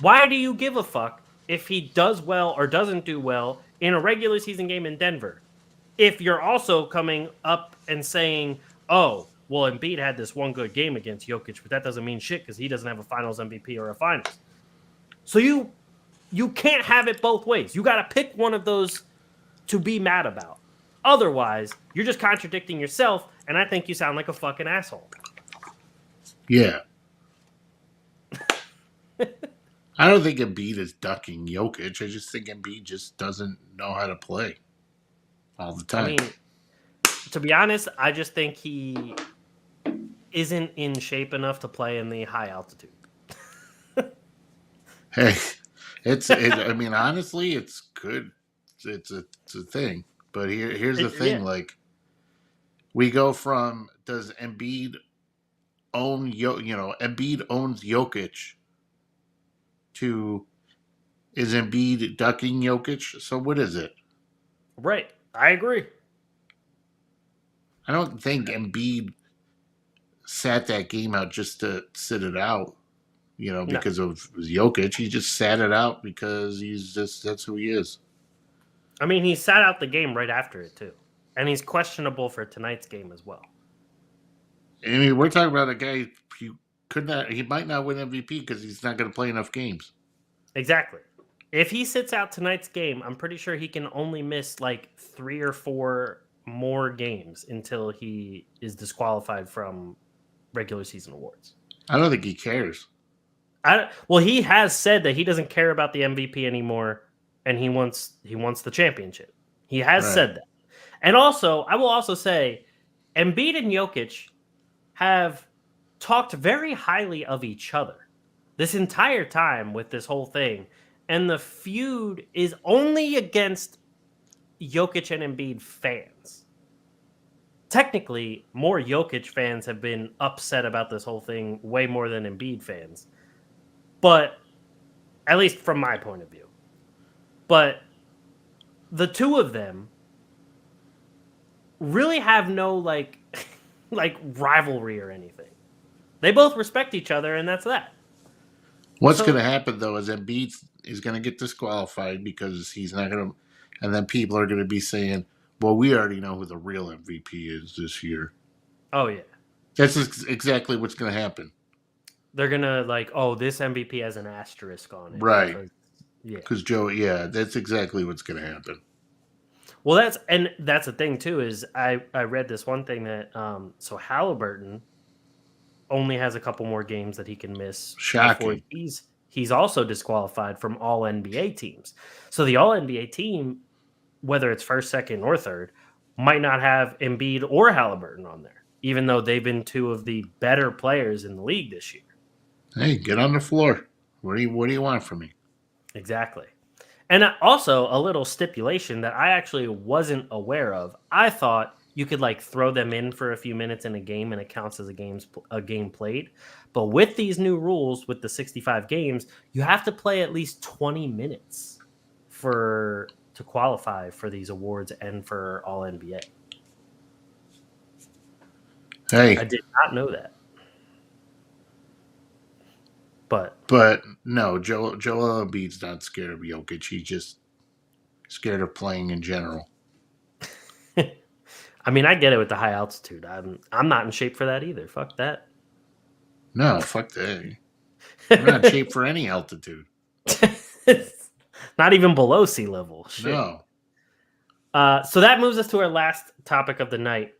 Why do you give a fuck if he does well or doesn't do well in a regular season game in Denver? If you're also coming up and saying, oh, well, Embiid had this one good game against Jokic, but that doesn't mean shit because he doesn't have a finals MVP or a finals. So you can't have it both ways. You got to pick one of those to be mad about. Otherwise, you're just contradicting yourself, and I think you sound like a fucking asshole. Yeah. I don't think Embiid is ducking Jokic. I just think Embiid just doesn't know how to play all the time. I mean, to be honest, I just think he isn't in shape enough to play in the high altitude. Hey, I mean, honestly, it's good. It's a thing. But here's the thing. Yeah. Like, we go from, does Embiid own, Embiid owns Jokic, to, is Embiid ducking Jokic? So what is it? Right. I agree. I don't think Embiid sat that game out just to sit it out, because of Jokic. He just sat it out because that's who he is. I mean, he sat out the game right after it, too. And he's questionable for tonight's game as well. I mean, we're talking about a guy he might not win MVP because he's not going to play enough games. Exactly. If he sits out tonight's game, I'm pretty sure he can only miss like 3 or 4 more games until he is disqualified from regular season awards. I don't think he cares. Well, he has said that he doesn't care about the MVP anymore, and he wants the championship. He has said that. And also, I will also say, Embiid and Jokic have talked very highly of each other this entire time with this whole thing. And the feud is only against Jokic and Embiid fans. Technically, more Jokic fans have been upset about this whole thing way more than Embiid fans. But, at least from my point of view. But the two of them really have no like like rivalry or anything. They both respect each other, and that's that. What's So going to happen though is Embiid is going to get disqualified because he's not going to, and then people are going to be saying, "Well, we already know who the real MVP is this year." oh yeah. That's exactly what's going to happen, They're gonna like, oh, this MVP has an asterisk on it. right? Because yeah. Because Joe, yeah, that's exactly what's going to happen. Well, that's the thing too, is I read this one thing that so Halliburton only has a couple more games that he can miss before Shocking. he's also disqualified from all NBA teams. So the all NBA team, whether it's first, second, or third, might not have Embiid or Halliburton on there, even though they've been two of the better players in the league this year. Hey, get on the floor. What do you want from me? Exactly. And also a little stipulation that I actually wasn't aware of. I thought you could like throw them in for a few minutes in a game and it counts as a game played. But with these new rules, with the 65 games, you have to play at least 20 minutes to qualify for these awards and for All NBA. Hey, I did not know that. But no, Joel Embiid's not scared of Jokic. He's just scared of playing in general. I mean, I get it with the high altitude. I'm not in shape for that either. Fuck that. No, fuck that. I'm not in shape for any altitude. Not even below sea level. Shit. No. So that moves us to our last topic of the night.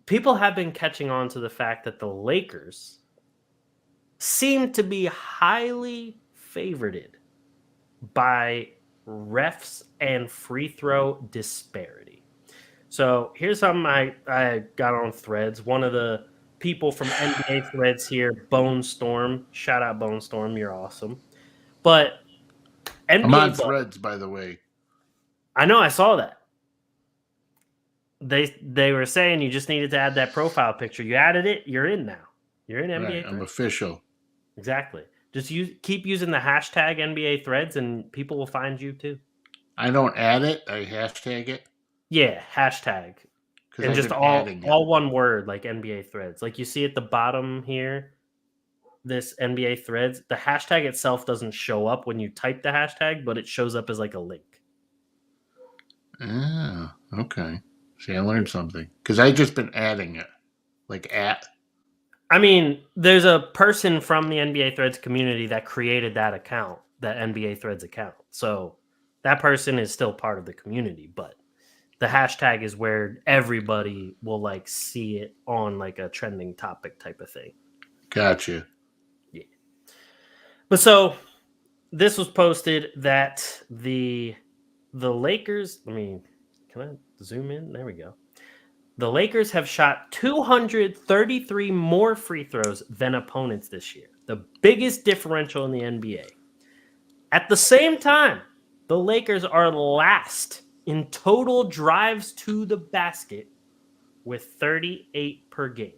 People have been catching on to the fact that the Lakers seem to be highly favorited by refs and free throw disparity. So here's something I got on Threads. One of the people from NBA Threads here, Bone Storm. Shout out Bone Storm, you're awesome. But NBA I'm on Threads, by the way. I know, I saw that. They were saying you just needed to add that profile picture. You added it, you're in now. You're in NBA Right, Threads. I'm official. Exactly. Just keep using the hashtag NBA Threads and people will find you too. I don't add it, I hashtag it. Yeah, hashtag. And just all one word, like NBA Threads. Like you see at the bottom here, this NBA Threads, the hashtag itself doesn't show up when you type the hashtag, but it shows up as like a link. Oh, okay. See, I learned something. Because I just been adding it. Like at. I mean, there's a person from the NBA Threads community that created that account, that NBA Threads account. So that person is still part of the community, but the hashtag is where everybody will like see it on like a trending topic type of thing. Gotcha. Yeah. But so this was posted that the Lakers, can I zoom in? There we go. The Lakers have shot 233 more free throws than opponents this year, the biggest differential in the NBA. At the same time, the Lakers are last in total drives to the basket with 38 per game.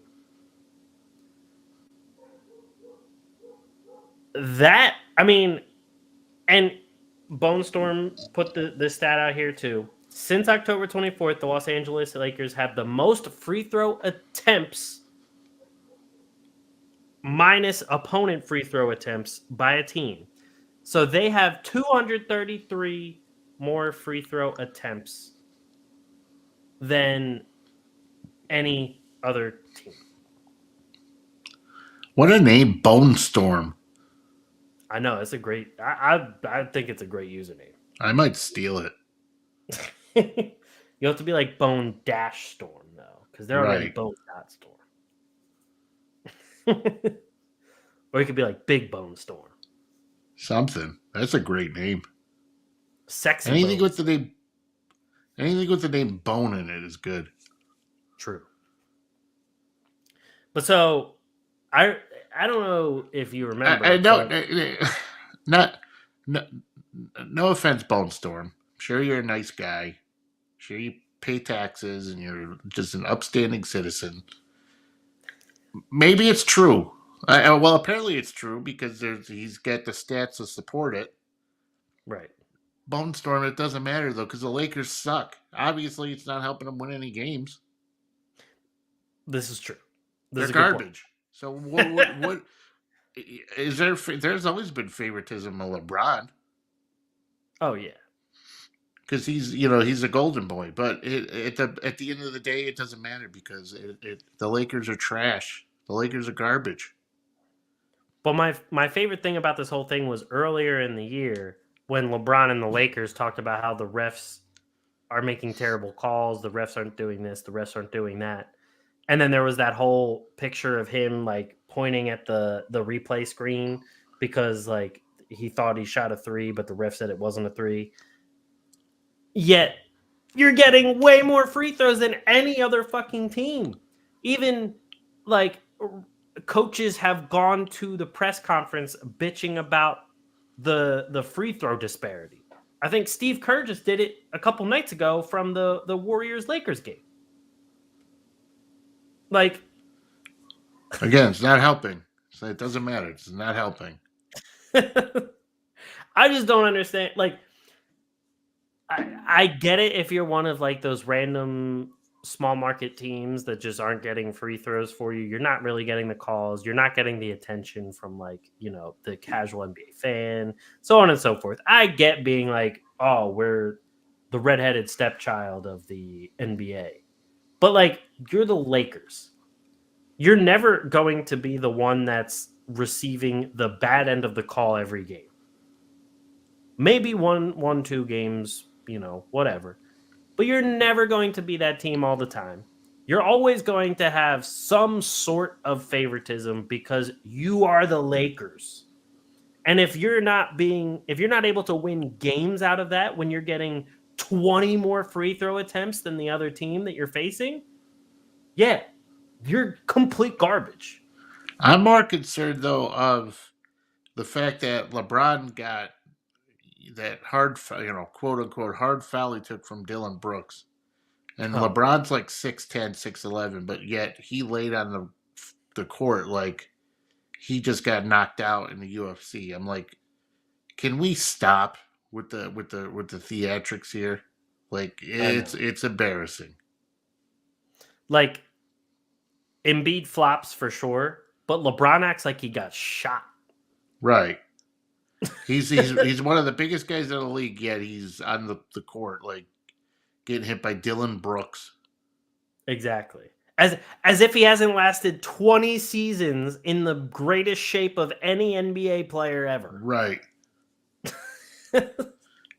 That, and Bone Storm put the stat out here too. Since October 24th, the Los Angeles Lakers have the most free throw attempts minus opponent free throw attempts by a team. So they have 233 more free throw attempts than any other team. What a name, Bone Storm. I know, it's a great, I think it's a great username. I might steal it. You have to be like Bone Dash Storm though, because they're already Bone Dot Storm. Or you could be like Big Bone Storm. Something. That's a great name. Sexy. Anything with the name Bone in it is good. True. But so I don't know if you remember. I don't. No offense, Bone Storm. I'm sure you're a nice guy. Sure you pay taxes and you're just an upstanding citizen. Maybe it's true. Well, apparently it's true because he's got the stats to support it. Right. Bone Storm, it doesn't matter though, because the Lakers suck. Obviously, it's not helping them win any games. This is true. They're garbage. So what is there? There's always been favoritism of LeBron. Oh yeah, because he's a golden boy. But at the end of the day, it doesn't matter because the Lakers are trash. The Lakers are garbage. But my favorite thing about this whole thing was earlier in the year when LeBron and the Lakers talked about how the refs are making terrible calls, the refs aren't doing this, the refs aren't doing that. And then there was that whole picture of him like pointing at the replay screen because like he thought he shot a 3, but the ref said it wasn't a 3. Yet you're getting way more free throws than any other fucking team. Even like coaches have gone to the press conference bitching about the free throw disparity. I think Steve Kerr just did it a couple nights ago from the Warriors-Lakers game. Like, again, it's not helping. So it doesn't matter. It's not helping. I just don't understand. Like, I get it if you're one of like those random small market teams that just aren't getting free throws for you. You're not really getting the calls. You're not getting the attention from like, the casual NBA fan, so on and so forth. I get being like, oh, we're the redheaded stepchild of the NBA. But like, you're the Lakers. You're never going to be the one that's receiving the bad end of the call every game. Maybe one, 2 games, whatever. But you're never going to be that team all the time. You're always going to have some sort of favoritism because you are the Lakers. And if you're not able to win games out of that when you're getting 20 more free throw attempts than the other team that you're facing, yeah, you're complete garbage. I'm more concerned though of the fact that LeBron got that hard, quote unquote hard foul he took from Dylan Brooks. And LeBron's like 6'10", 6'11", but yet he laid on the court like he just got knocked out in the UFC. I'm like, can we stop with the theatrics here? Like it's embarrassing. Like Embiid flops for sure, but LeBron acts like he got shot. Right. He's one of the biggest guys in the league, yet he's on the court like getting hit by Dylan Brooks. Exactly. As if he hasn't lasted 20 seasons in the greatest shape of any NBA player ever. Right.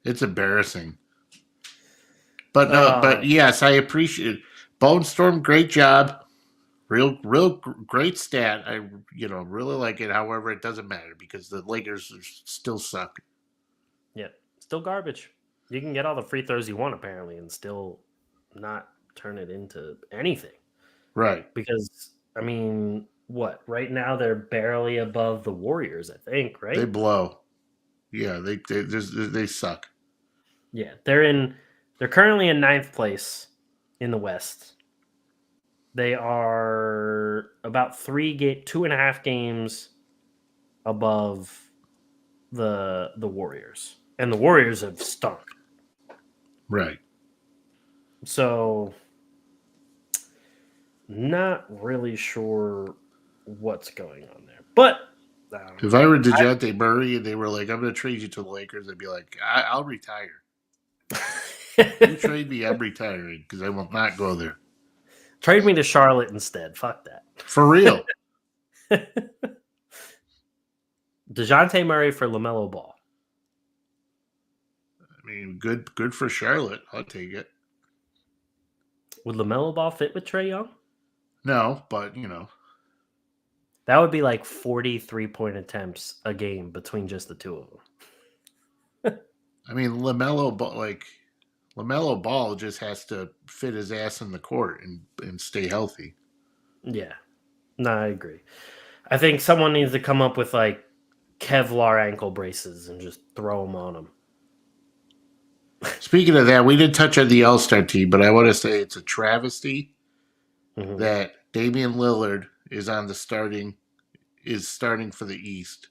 It's embarrassing. But yes, I appreciate it. Bone Storm, great job. Real great stat. I really like it. However, it doesn't matter because the Lakers still suck. Yeah, still garbage. You can get all the free throws you want apparently and still not turn it into anything. Right. Because I mean, what? Right now they're barely above the Warriors, I think, right? They blow. Yeah, they suck. Yeah, they're currently in 9th place in the West. They are about 2.5 games above the Warriors, and the Warriors have stunk. Right. So, not really sure what's going on there. But if I were DeJounte Murray and they were like, "I'm going to trade you to the Lakers," I'd be like, "I'll retire. You trade me, I'm retiring because I will not go there." Trade me to Charlotte instead. Fuck that. For real. DeJounte Murray for LaMelo Ball. I mean, good for Charlotte. I'll take it. Would LaMelo Ball fit with Trae Young? No, but that would be like 40 3-point attempts a game between just the two of them. I mean, LaMelo Ball just has to fit his ass in the court and stay healthy. Yeah. No, I agree. I think someone needs to come up with like Kevlar ankle braces and just throw them on him. Speaking of that, we didn't touch on the All-Star team, but I want to say it's a travesty that Damian Lillard is starting for the East.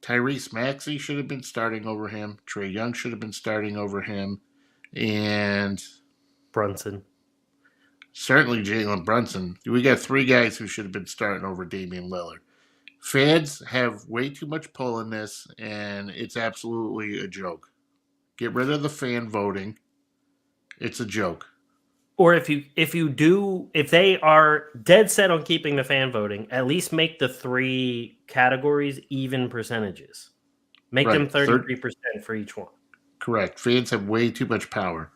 Tyrese Maxey should have been starting over him. Trae Young should have been starting over him. And Brunson. certainly Jalen Brunson. We got 3 guys who should have been starting over Damian Lillard. Fans have way too much pull in this, and it's absolutely a joke. Get rid of the fan voting. It's a joke. Or if they are dead set on keeping the fan voting, at least make the 3 categories even percentages. Make them 33% for each one. Correct. Fans have way too much power.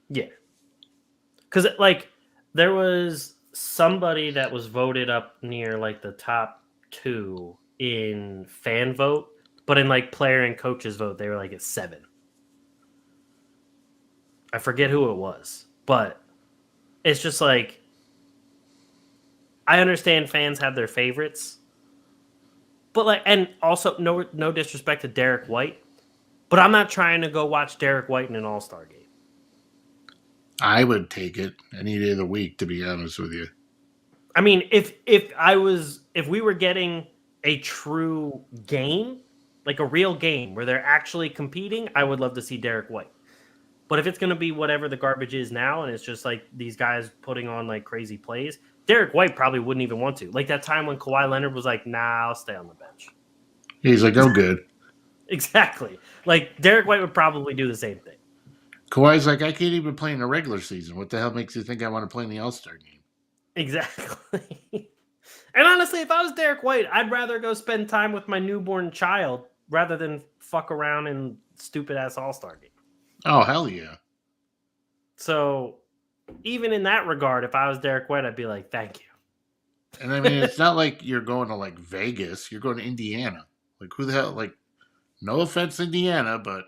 Yeah. Because, there was somebody that was voted up near, the top 2 in fan vote, but in, player and coaches vote, they were, at 7. I forget who it was, but it's just, I understand fans have their favorites, but, and also, no disrespect to Derek White, but I'm not trying to go watch Derek White in an All-Star game. I would take it any day of the week, to be honest with you. I mean, if we were getting a true game, a real game where they're actually competing, I would love to see Derek White. But if it's going to be whatever the garbage is now, and it's just these guys putting on crazy plays, Derek White probably wouldn't even want to. That time when Kawhi Leonard was nah, I'll stay on the bench. He's I'm good. Exactly. Derek White would probably do the same thing. Kawhi's I can't even play in the regular season. What the hell makes you think I want to play in the All-Star game? Exactly. And honestly, if I was Derek White, I'd rather go spend time with my newborn child rather than fuck around in stupid-ass All-Star game. Oh, hell yeah. So, even in that regard, if I was Derek White, I'd be thank you. And I mean, it's not you're going to Vegas. You're going to Indiana. Who the hell? No offense, Indiana, but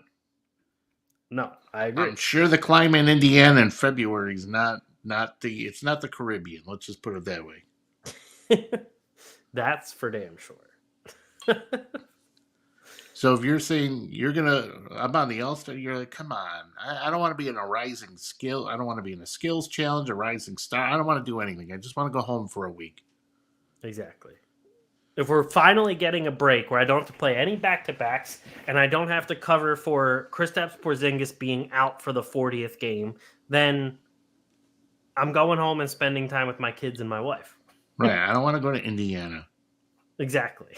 no, I agree. I'm sure the climate in Indiana in February is it's not the Caribbean. Let's just put it that way. That's for damn sure. So if you're saying I'm on the All-Star, you're come on. I don't want to be in a rising skill. I don't want to be in a skills challenge, a rising star. I don't want to do anything. I just want to go home for a week. Exactly. If we're finally getting a break where I don't have to play any back-to-backs and I don't have to cover for Kristaps Porzingis being out for the 40th game, then I'm going home and spending time with my kids and my wife. Right. I don't want to go to Indiana. Exactly.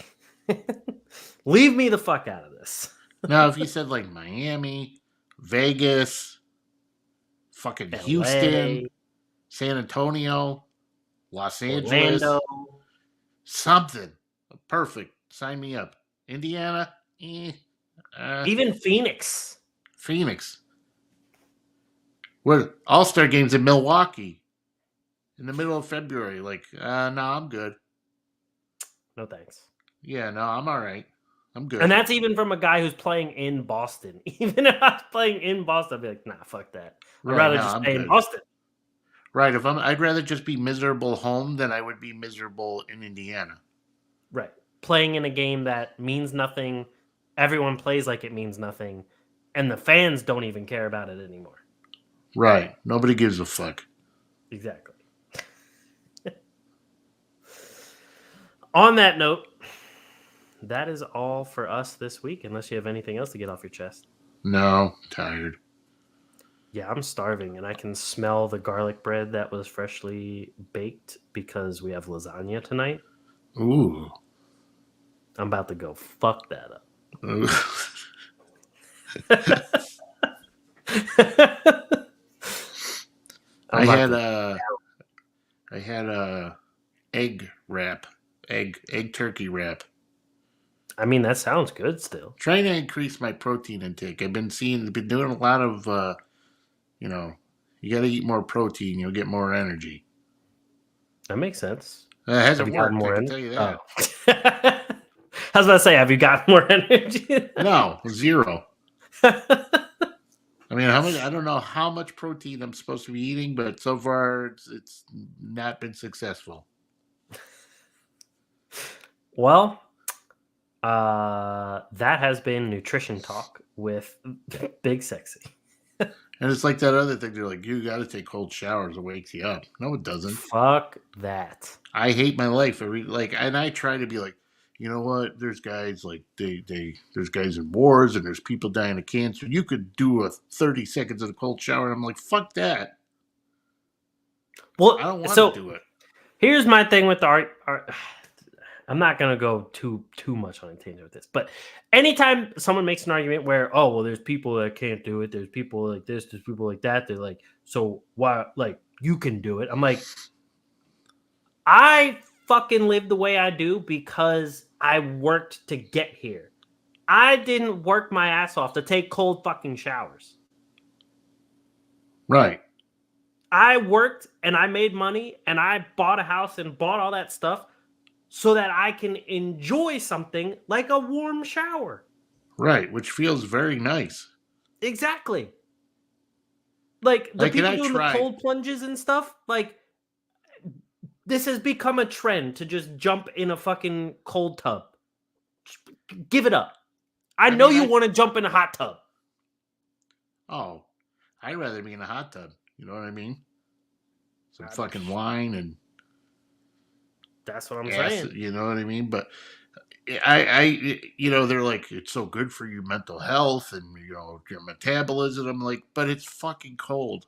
Leave me the fuck out of this. Now, if you said Miami, Vegas, fucking LA, Houston, San Antonio, Los Angeles, Orlando. Something. Perfect. Sign me up. Indiana? Even Phoenix. What All-Star games in Milwaukee in the middle of February. No, I'm good. No thanks. Yeah, no, I'm all right. I'm good. And that's even from a guy who's playing in Boston. Even if I was playing in Boston, I'd be nah, fuck that. I'd rather just stay in Boston. Right. I'd rather just be miserable home than I would be miserable in Indiana. Right. Playing in a game that means nothing. Everyone plays like it means nothing. And the fans don't even care about it anymore. Right. Nobody gives a fuck. Exactly. On that note, that is all for us this week, unless you have anything else to get off your chest. No, tired. Yeah, I'm starving, and I can smell the garlic bread that was freshly baked because we have lasagna tonight. Ooh. I'm about to go fuck that up. I had a egg turkey wrap. I mean, that sounds good still. Trying to increase my protein intake. I've been doing a lot of, you got to eat more protein. You'll get more energy. That makes sense. It hasn't worked, I can tell you that. Oh. I was about to say, have you got more energy? No, 0. I mean, I don't know how much protein I'm supposed to be eating, but so far it's not been successful. Well, that has been Nutrition Talk with Big Sexy. And it's like that other thing. They're like, you got to take cold showers. It wakes you up. No, it doesn't. Fuck that. I hate my life. And I try to be like, you know what? There's guys like there's guys in wars and there's people dying of cancer. You could do a 30 seconds in a cold shower. And I'm like, fuck that. Well, I don't want so to do it. here's my thing with the art. I'm not gonna go too much on a tangent with this, but anytime someone makes an argument where, oh well, there's people that can't do it, there's people like this, there's people like that, they're like, so why, like, you can do it? I'm like, I fucking live the way I do because I worked to get here. I didn't work my ass off to take cold fucking showers. Right. I worked and I made money and I bought a house and bought all that stuff so that I can enjoy something like a warm shower. Right, which feels very nice. Exactly. Like the Like, and people I doing the tried. cold plunges and stuff, like this has become a trend to just jump in a fucking cold tub. Just give it up. I know mean, you want to jump in a hot tub. Oh, I'd rather be in a hot tub. You know what I mean? Some I- fucking wine and That's what I'm acid, saying. you know what I mean? But I, they're like, it's so good for your mental health and, your metabolism. I'm like, but it's fucking cold.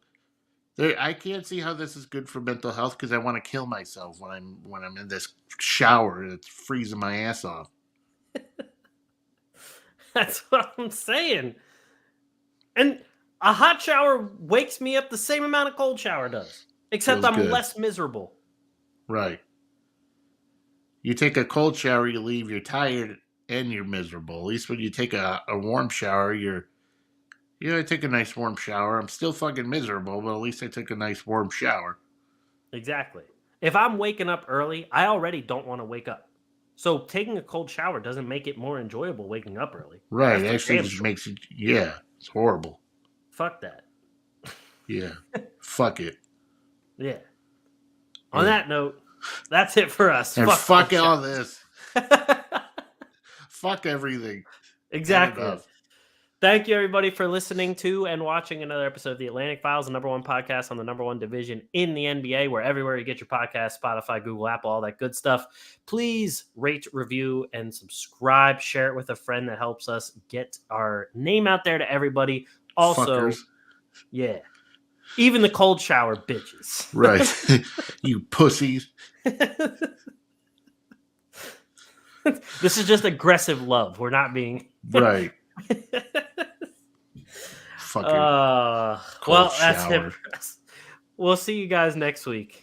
I can't see how this is good for mental health because I want to kill myself when I'm in this shower and it's freezing my ass off. That's what I'm saying. And a hot shower wakes me up the same amount a cold shower does, except Feels I'm good. less miserable. Right. You take a cold shower, you leave, you're tired and you're miserable. At least when you take a warm shower, I take a nice warm shower. I'm still fucking miserable, but at least I took a nice warm shower. Exactly. If I'm waking up early, I already don't want to wake up. So taking a cold shower doesn't make it more enjoyable waking up early. Right. That's It for actually damn just sure. makes it, it's horrible. Fuck that. Yeah. Fuck it. Yeah. On that note, that's it for us. And fuck cold all showers. this. Fuck everything. Exactly. Enough. Thank you, everybody, for listening to and watching another episode of The Atlantic Files, the number one podcast on the number one division in the NBA. We're everywhere you get your podcast, Spotify, Google, Apple, all that good stuff. Please rate, review, and subscribe. Share it with a friend. That helps us get our name out there to everybody. Also, Fuckers. yeah, even the cold shower bitches. Right. You pussies. This is just aggressive love. We're not being... Right. Fucking well, cold that's it shower. for us. We'll see you guys next week.